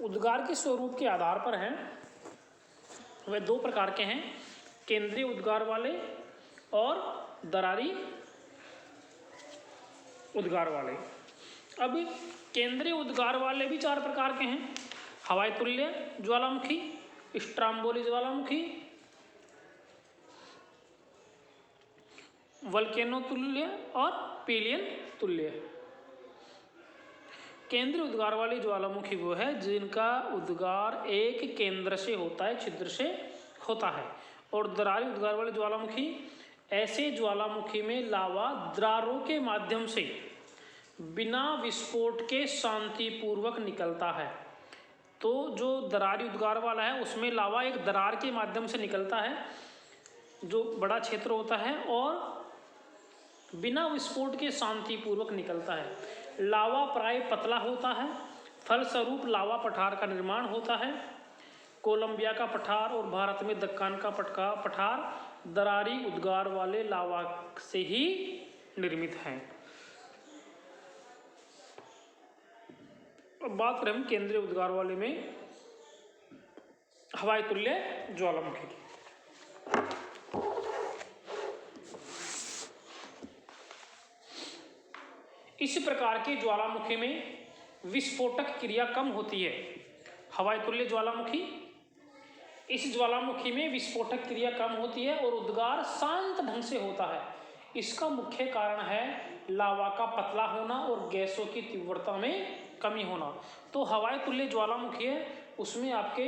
उद्गार के स्वरूप के आधार पर हैं वे दो प्रकार के हैं, केंद्रीय उद्गार वाले और दरारी उद्गार वाले। अब केंद्रीय उद्गार वाले भी चार प्रकार के हैं, हवाई तुल्य ज्वालामुखी, स्ट्राम्बोली ज्वालामुखी, वल्केनो तुल्य और पीलियन तुल्य। केंद्रीय उद्गार वाली ज्वालामुखी वो है जिनका उद्गार एक केंद्र से होता है, छिद्र से होता है। और दरारी उद्गार वाली ज्वालामुखी ऐसे ज्वालामुखी में लावा दरारों के माध्यम से बिना विस्फोट के शांतिपूर्वक निकलता है। तो जो दरारी उद्गार वाला है उसमें लावा एक दरार के माध्यम से निकलता है जो बड़ा क्षेत्र होता है और बिना विस्फोट के शांतिपूर्वक निकलता है। लावा प्राय पतला होता है, फलस्वरूप लावा पठार का निर्माण होता है। कोलंबिया का पठार और भारत में दक्कन का पठार दरारी उद्गार वाले लावा से ही निर्मित हैं। अब बात करें हम केंद्रीय उद्गार वाले में हवाई तुल्य ज्वालामुखी की। इस प्रकार के ज्वालामुखी में विस्फोटक क्रिया कम होती है। हवाई तुल्य ज्वालामुखी, इस ज्वालामुखी में विस्फोटक क्रिया कम होती है और उद्गार शांत ढंग से होता है। इसका मुख्य कारण है लावा का पतला होना और गैसों की तीव्रता में कमी होना। तो हवाई तुल्य ज्वालामुखी है उसमें आपके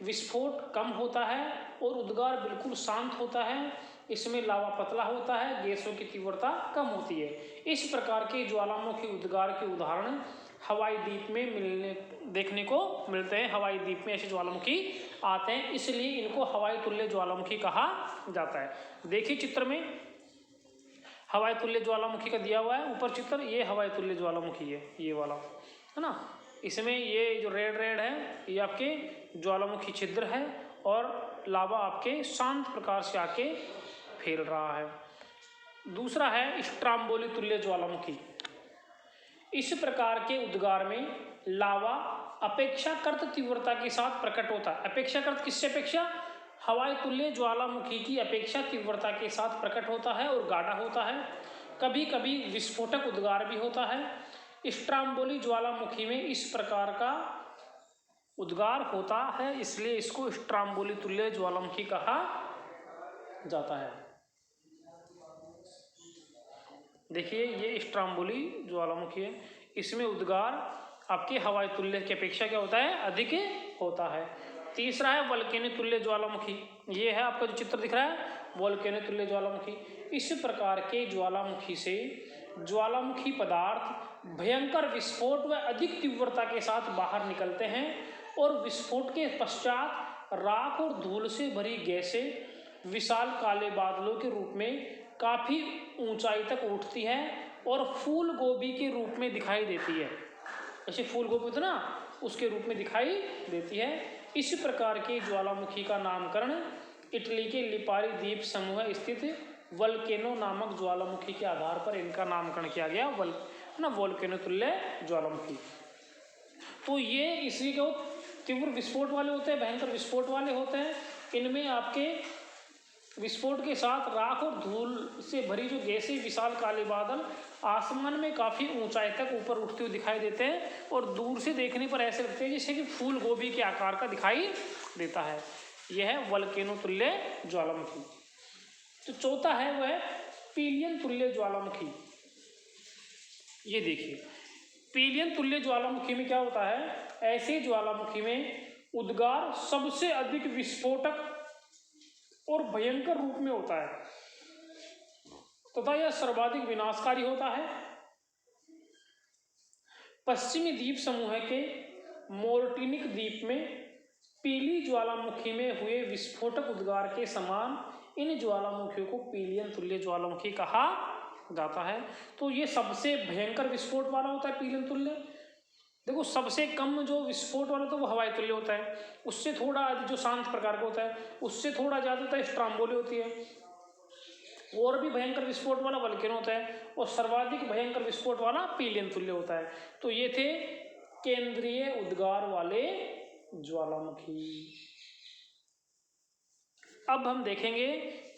विस्फोट कम होता है और उद्गार बिल्कुल शांत होता है। इसमें लावा पतला होता है, गैसों की तीव्रता कम होती है। इस प्रकार के ज्वालामुखी उद्गार के उदाहरण हवाई द्वीप में देखने को मिलते हैं। हवाई द्वीप में ऐसे ज्वालामुखी आते हैं, इसलिए इनको हवाई तुल्य ज्वालामुखी कहा जाता है। देखिए चित्र में हवाई तुल्य ज्वालामुखी का दिया हुआ है, ऊपर चित्र, ये हवाई तुल्य ज्वालामुखी है, ये वाला है ना। इसमें ये जो रेड है ये आपके ज्वालामुखी छिद्र है और लावा आपके शांत प्रकार से आके फैल रहा है। दूसरा है स्ट्राम्बोली तुल्य ज्वालामुखी। इस प्रकार के उद्गार में लावा अपेक्षाकृत तीव्रता के साथ प्रकट होता है। अपेक्षाकृत किससे अपेक्षा? हवाई तुल्य ज्वालामुखी की अपेक्षा तीव्रता के साथ प्रकट होता है और गाढ़ा होता है। कभी कभी विस्फोटक उद्गार भी होता है। स्ट्राम्बोली ज्वालामुखी में इस प्रकार का उद्गार होता है, इसलिए इसको स्ट्राम्बोली तुल्य ज्वालामुखी कहा जाता है। देखिए ये स्ट्राम्बोली ज्वालामुखी है, इसमें उद्गार आपके हवाई तुल्य की अपेक्षा क्या होता है? अधिक होता है। तीसरा है वल्केनो तुल्य ज्वालामुखी। ये है आपका जो चित्र दिख रहा है, वल्केनो तुल्य ज्वालामुखी। इस प्रकार के ज्वालामुखी से ज्वालामुखी पदार्थ भयंकर विस्फोट व अधिक तीव्रता के साथ बाहर निकलते हैं और विस्फोट के पश्चात राख और धूल से भरी गैसें विशाल काले बादलों के रूप में काफ़ी ऊंचाई तक उठती है और फूल गोभी के रूप में दिखाई देती है। ऐसे फूल गोभी होता ना, उसके रूप में दिखाई देती है। इस प्रकार के ज्वालामुखी का नामकरण इटली के लिपारी द्वीप समूह स्थित वल्केनो नामक ज्वालामुखी के आधार पर इनका नामकरण किया गया, वोल्केनो तुल्य ज्वालामुखी। तो ये इसलिए क्या तीव्र विस्फोट वाले होते हैं, भयंकर विस्फोट वाले होते हैं। इनमें आपके विस्फोट के साथ राख और धूल से भरी जो गैसें विशाल काले बादल आसमान में काफ़ी ऊंचाई तक ऊपर उठते हुए दिखाई देते हैं और दूर से देखने पर ऐसे लगते हैं जैसे कि फूल गोभी के आकार का दिखाई देता है। यह है वल्केनो तुल्य ज्वालामुखी। तो चौथा है वह पीलियन तुल्य ज्वालामुखी। ये देखिए पीलियन तुल्य ज्वालामुखी में क्या होता है? ऐसे ज्वालामुखी में उद्गार सबसे अधिक विस्फोटक और भयंकर रूप में होता है तथा यह सर्वाधिक विनाशकारी होता है। पश्चिमी द्वीप समूह के मोर्टिनिक द्वीप में पीली ज्वालामुखी में हुए विस्फोटक उद्गार के समान इन ज्वालामुखियों को पीलियन तुल्य ज्वालामुखी कहा जाता है। तो ये सबसे भयंकर विस्फोट वाला होता है पीलियन तुल्य। देखो सबसे कम जो विस्फोट वाला तो वो हवाई तुल्य होता है, उससे थोड़ा जो शांत प्रकार का होता है उससे थोड़ा ज़्यादा होता है स्ट्राम्बोली होती है, और भी भयंकर विस्फोट वाला वल्केनो होता है और सर्वाधिक भयंकर विस्फोट वाला पीलियन तुल्य होता है। तो ये थे केंद्रीय उद्गार वाले ज्वालामुखी। अब हम देखेंगे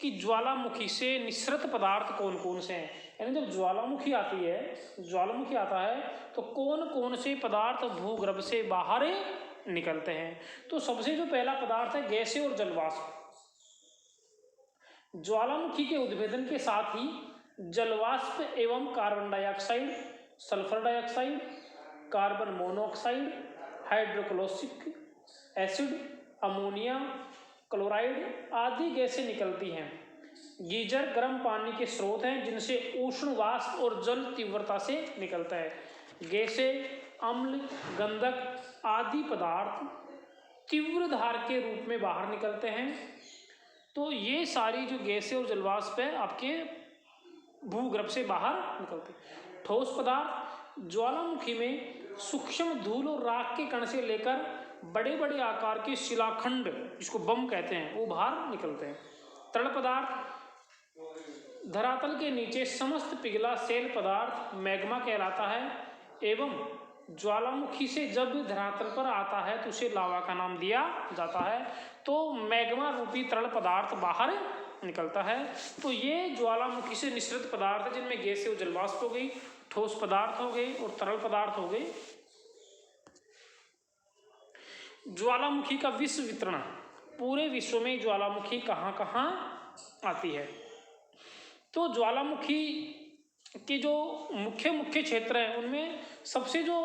कि ज्वालामुखी से निःसृत पदार्थ कौन कौन से हैं। यानी जब ज्वालामुखी आती है, ज्वालामुखी आता है तो कौन कौन से पदार्थ भूगर्भ से बाहर निकलते हैं। तो सबसे जो पहला पदार्थ है गैसें और जलवाष्प। ज्वालामुखी के उद्भेदन के साथ ही जलवाष्प एवं carbon dioxide, sulphur dioxide, carbon monoxide, hydrochloric acid, ammonia, chloride आदि गैसें निकलती हैं। गीजर गर्म पानी के स्रोत हैं जिनसे उष्ण वाष्प और जल तीव्रता से निकलता है। गैसें, अम्ल, गंधक आदि पदार्थ तीव्र धार के रूप में बाहर निकलते हैं। तो ये सारी जो गैसें और जलवाष्प है आपके भूगर्भ से बाहर निकलते हैं। ठोस पदार्थ ज्वालामुखी में सूक्ष्म धूल और राख के कण से लेकर बड़े बड़े आकार के शिलाखंड, जिसको बम कहते हैं, वो बाहर निकलते हैं। तरल पदार्थ धरातल के नीचे समस्त पिघला सेल पदार्थ मैग्मा कहलाता है एवं ज्वालामुखी से जब धरातल पर आता है तो उसे लावा का नाम दिया जाता है। तो मैग्मा रूपी तरल पदार्थ बाहर निकलता है। तो ये ज्वालामुखी से निःसृत पदार्थ है जिनमें गैसें और जलवाष्प हो गई, ठोस पदार्थ हो गए और तरल पदार्थ हो गए। ज्वालामुखी का विश्व वितरण, पूरे विश्व में ज्वालामुखी कहाँ कहाँ आती है। तो ज्वालामुखी के जो मुख्य मुख्य क्षेत्र हैं उनमें सबसे जो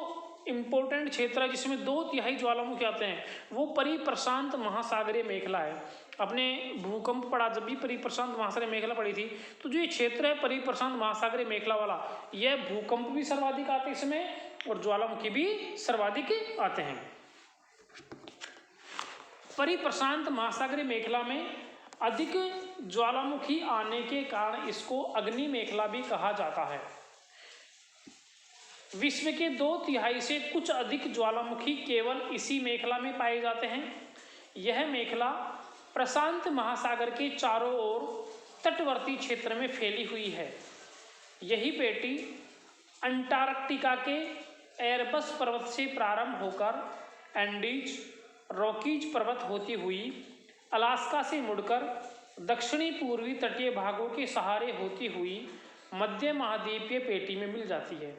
इम्पोर्टेंट क्षेत्र है जिसमें 2/3 ज्वालामुखी आते हैं वो परिप्रशांत महासागरीय मेखला है। अपने भूकंप पड़ा, जब भी परिप्रशांत महासागरीय मेखला पड़ी थी, तो जो ये क्षेत्र है परिप्रशांत महासागरीय मेखला वाला, यह भूकंप भी सर्वाधिक आते हैं इसमें और ज्वालामुखी भी सर्वाधिक आते हैं। परिप्रशांत महासागरीय मेखला में अधिक ज्वालामुखी आने के कारण इसको अग्नि मेखला भी कहा जाता है। विश्व के 2/3 से कुछ अधिक ज्वालामुखी केवल इसी मेखला में पाए जाते हैं। यह मेखला प्रशांत महासागर के चारों ओर तटवर्ती क्षेत्र में फैली हुई है। यही पेटी अंटार्कटिका के एरबस पर्वत से प्रारंभ होकर एंडीज, रॉकीज पर्वत होती हुई अलास्का से मुड़कर दक्षिणी पूर्वी तटीय भागों के सहारे होती हुई मध्य महाद्वीपीय पेटी में मिल जाती है।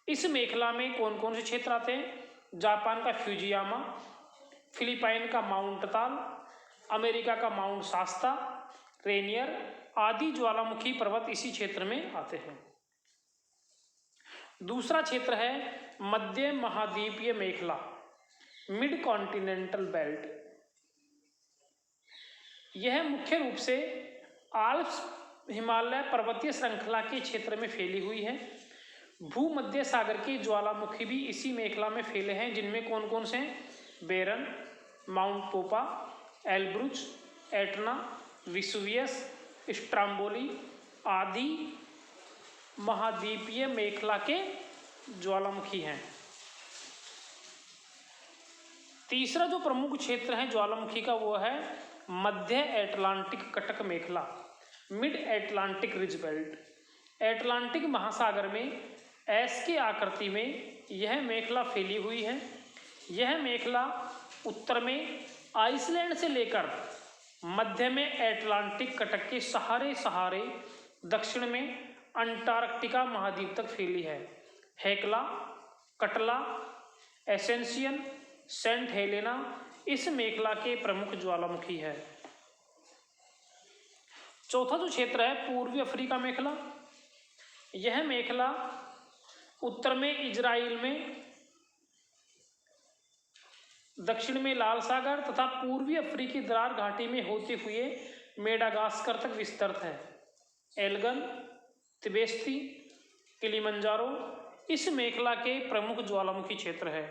इस मेखला में कौन कौन से क्षेत्र आते हैं? जापान का फ्यूजियामा, फिलीपाइन का माउंट ताल, अमेरिका का माउंट शास्ता, रेनियर आदि ज्वालामुखी पर्वत इसी क्षेत्र में आते हैं। दूसरा क्षेत्र है मध्य महाद्वीपीय मेखला, मिड कॉन्टिनेंटल बेल्ट। यह मुख्य रूप से आल्प्स हिमालय पर्वतीय श्रृंखला के क्षेत्र में फैली हुई है। भूमध्य सागर के ज्वालामुखी भी इसी मेखला में फैले हैं, जिनमें कौन कौन से हैं? बेरन, माउंट पोपा, एल्ब्रुच, एटना, विसुवियस, स्ट्राम्बोली आदि महाद्वीपीय मेखला के ज्वालामुखी हैं। तीसरा जो प्रमुख क्षेत्र है ज्वालामुखी का वो है मध्य एटलांटिक कटक मेखला, mid Atlantic ridge belt. Atlantic महासागर में एस के आकृति में यह मेखला फैली हुई है। यह मेखला उत्तर में आइसलैंड से लेकर मध्य में एटलांटिक कटक के सहारे दक्षिण में अंटार्कटिका महाद्वीप तक फैली है। हेक्ला, कटला, एसेंशियन, सेंट हेलेना इस मेखला के प्रमुख ज्वालामुखी है। चौथा जो क्षेत्र है पूर्वी अफ्रीका मेखला। यह मेखला उत्तर में इजराइल में, दक्षिण में लाल सागर तथा पूर्वी अफ्रीकी दरार घाटी में होते हुए मेडागास्कर तक विस्तृत है। एल्गन, तिबेस्ती, किलिमंजारो इस मेखला के प्रमुख ज्वालामुखी क्षेत्र है।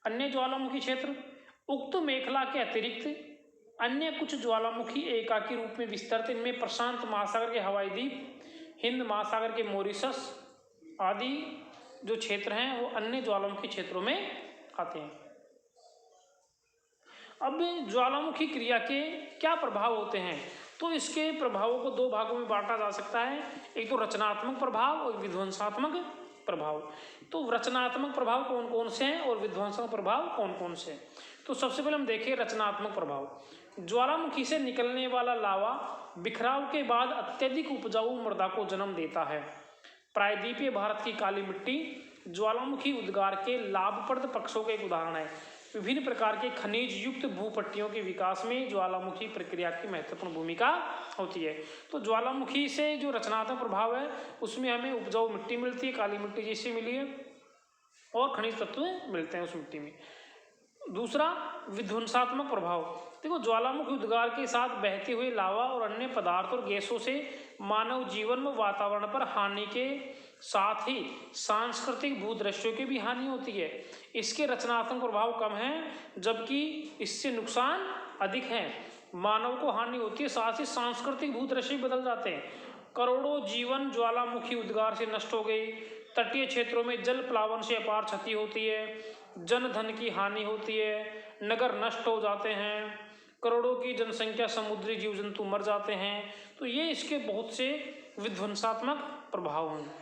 अन्य ज्वालामुखी क्षेत्र उक्त मेखला के अतिरिक्त अन्य कुछ ज्वालामुखी एकाकी रूप में विस्तृत, इनमें प्रशांत महासागर के हवाई द्वीप, हिंद महासागर के मॉरिशस आदि जो क्षेत्र हैं वो अन्य ज्वालामुखी क्षेत्रों में आते हैं। अब ज्वालामुखी क्रिया के क्या प्रभाव होते हैं? तो इसके प्रभावों को 2 भागों में बांटा जा सकता है, एक तो रचनात्मक प्रभाव और विध्वंसात्मक प्रभाव। तो रचनात्मक प्रभाव कौन कौन से हैं और विध्वंसात्मक प्रभाव कौन कौन से हैं? तो तो सबसे पहले हम देखें रचनात्मक प्रभाव। ज्वालामुखी से निकलने वाला लावा बिखराव के बाद अत्यधिक उपजाऊ मृदा को जन्म देता है। प्रायद्वीपीय भारत की काली मिट्टी ज्वालामुखी उद्गार के लाभप्रद पक्षों का एक उदाहरण है। विभिन्न प्रकार के खनिज युक्त भूपट्टियों के विकास में ज्वालामुखी प्रक्रिया की महत्वपूर्ण भूमिका होती है। तो ज्वालामुखी से जो रचनात्मक प्रभाव है उसमें हमें उपजाऊ मिट्टी मिलती है, काली मिट्टी जैसी मिली है, और खनिज तत्व मिलते हैं उस मिट्टी में। दूसरा, विध्वंसात्मक प्रभाव। देखो, ज्वालामुखी उद्गार के साथ बहते हुए लावा और अन्य पदार्थ और गैसों से मानव जीवन व वातावरण पर हानि के साथ ही सांस्कृतिक भूदृश्यों की भी हानि होती है। इसके रचनात्मक प्रभाव कम हैं, जबकि इससे नुकसान अधिक हैं। मानव को हानि होती है, साथ ही सांस्कृतिक भूदृश्य बदल जाते हैं। करोड़ों जीवन ज्वालामुखी उद्गार से नष्ट हो गई। तटीय क्षेत्रों में जल प्लावन से अपार क्षति होती है, जन धन की हानि होती है, नगर नष्ट हो जाते हैं, करोड़ों की जनसंख्या समुद्री जीव जंतु मर जाते हैं। तो ये इसके बहुत से विध्वंसात्मक प्रभाव हैं।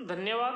धन्यवाद।